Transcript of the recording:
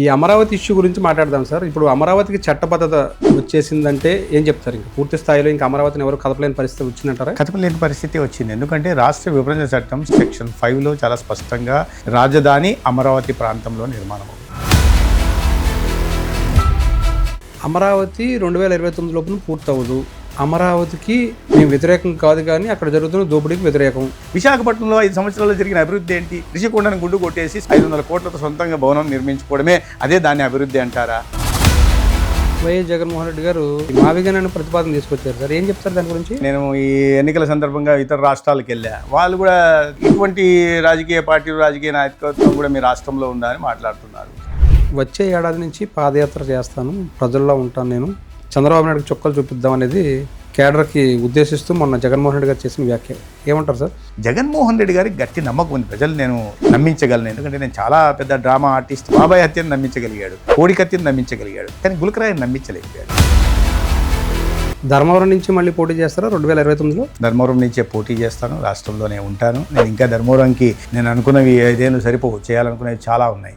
ఈ అమరావతి ఇష్యూ గురించి మాట్లాడదాం సార్. ఇప్పుడు అమరావతికి చట్టబద్ధత వచ్చేసిందంటే ఏం చెప్తారు? ఇంకా పూర్తి స్థాయిలో ఇంకా అమరావతిని ఎవరు కదపలేని పరిస్థితి వచ్చిందంటారా? కదపలేని పరిస్థితి వచ్చింది. ఎందుకంటే రాష్ట్ర విభజన చట్టం సెక్షన్ 5లో చాలా స్పష్టంగా రాజధాని అమరావతి ప్రాంతంలో నిర్మాణం. అమరావతి 2029 లోపల పూర్తవదు. అమరావతికి మేము వ్యతిరేకం కాదు, కానీ అక్కడ జరుగుతున్న దోపిడీకి వ్యతిరేకం. విశాఖపట్నంలో 5 సంవత్సరాల్లో జరిగిన అభివృద్ధి ఏంటి? రిషికొండను గుండు కొట్టేసి 500 కోట్లతో సొంతంగా భవనం నిర్మించుకోవడమే, అదే దాన్ని అభివృద్ధి అంటారా? వైఎస్ జగన్మోహన్ రెడ్డి గారు మావిగనని ప్రతిపాదన తీసుకొచ్చారు సార్. ఏం చెప్తారు దాని గురించి? నేను ఈ ఎన్నికల సందర్భంగా ఇతర రాష్ట్రాలకు వెళ్ళా. వాళ్ళు కూడా ఇటువంటి రాజకీయ పార్టీలు, రాజకీయ నాయకత్వం కూడా మీ రాష్ట్రంలో ఉందా అని మాట్లాడుతున్నారు. వచ్చే ఏడాది నుంచి పాదయాత్ర చేస్తాను, ప్రజల్లో ఉంటాను, నేను చంద్రబాబు నాయుడుకి చుక్కలు చూపిద్దాం అనేది కేడర్కి ఉద్దేశిస్తూ మొన్న జగన్మోహన్ రెడ్డి గారు చేసిన వ్యాఖ్య ఏమంటారు సార్? జగన్మోహన్ రెడ్డి గారికి గట్టి నమ్మకం ఉంది. ప్రజలు నేను నమ్మించగలను, ఎందుకంటే నేను చాలా పెద్ద డ్రామా ఆర్టిస్ట్. బాబాయ్ హత్యను నమ్మించగలిగాడు, కోడికత్తిని నమ్మించగలిగాడు, కానీ గులకరాయిని నమ్మించలేకపోయాడు. ధర్మవరం నుంచి మళ్ళీ పోటీ చేస్తారా 2029లో? ధర్మవరం నుంచే పోటీ చేస్తాను, రాష్ట్రంలోనే ఉంటాను. నేను ఇంకా ధర్మవరంకి నేను అనుకున్నవి 5 ఏళ్ళు సరిపోవు, చేయాలనుకునేవి చాలా ఉన్నాయి.